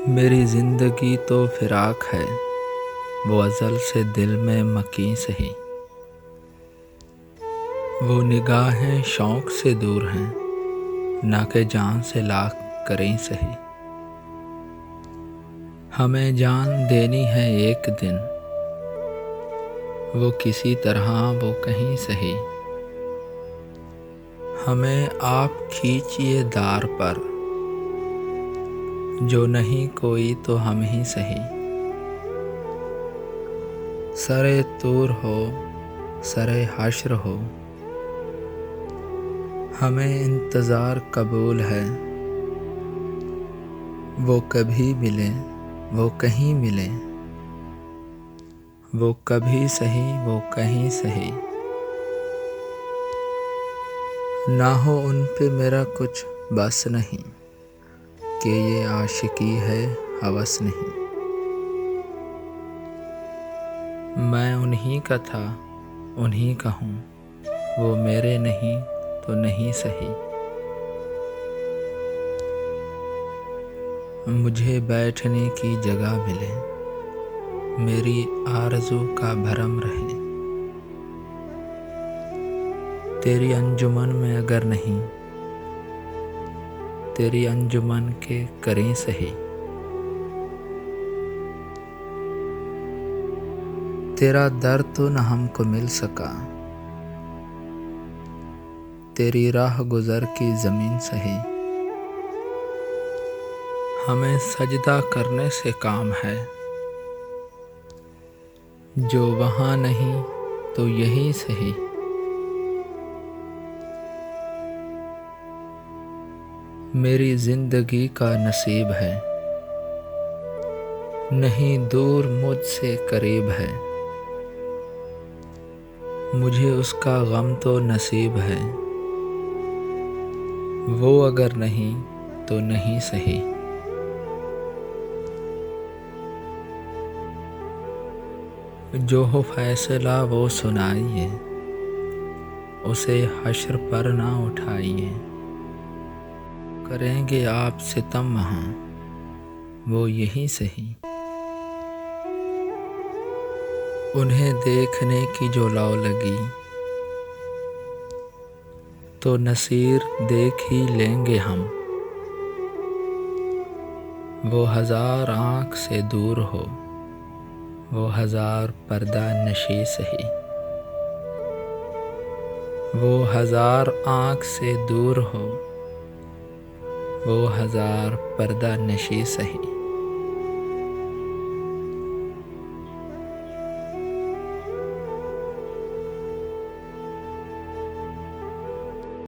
میری زندگی تو فراق ہے، وہ ازل سے دل میں مکیں سہی۔ وہ نگاہیں شوق سے دور ہیں، نہ کہ جان سے لاکھ کریں سہی۔ ہمیں جان دینی ہے ایک دن، وہ کسی طرح وہ کہیں سہی۔ ہمیں آپ کھینچیے دار پر، جو نہیں کوئی تو ہم ہی سہی۔ سرِ طور ہو سرِ حشر ہو، ہمیں انتظار قبول ہے۔ وہ کبھی ملیں وہ کہیں ملیں، وہ کبھی سہی وہ کہیں سہی۔ نہ ہو ان پہ میرا کچھ بس نہیں، کہ یہ عاشقی ہے ہوس نہیں۔ میں انہی کا تھا انہی کا ہوں، وہ میرے نہیں تو نہیں سہی۔ مجھے بیٹھنے کی جگہ ملے، میری آرزو کا بھرم رہے۔ تیری انجمن میں اگر نہیں، تیری انجمن کے کریں سہی۔ تیرا در تو نہ ہم کو مل سکا، تیری راہ گزر کی زمین سہی۔ ہمیں سجدہ کرنے سے کام ہے، جو وہاں نہیں تو یہی سہی۔ میری زندگی کا نصیب ہے، نہیں دور مجھ سے قریب ہے۔ مجھے اس کا غم تو نصیب ہے، وہ اگر نہیں تو نہیں سہی۔ جو ہو فیصلہ وہ سنائیے، اسے حشر پر نہ اٹھائیے۔ کریں گے آپ ستم وہاں، وہ یہی سہی۔ انہیں دیکھنے کی جو لو لگی، تو نصیر دیکھ ہی لیں گے ہم۔ وہ ہزار آنکھ سے دور ہو، وہ ہزار پردہ نشیں سہی۔ وہ ہزار آنکھ سے دور ہو، وہ ہزار پردہ نشیں سہی۔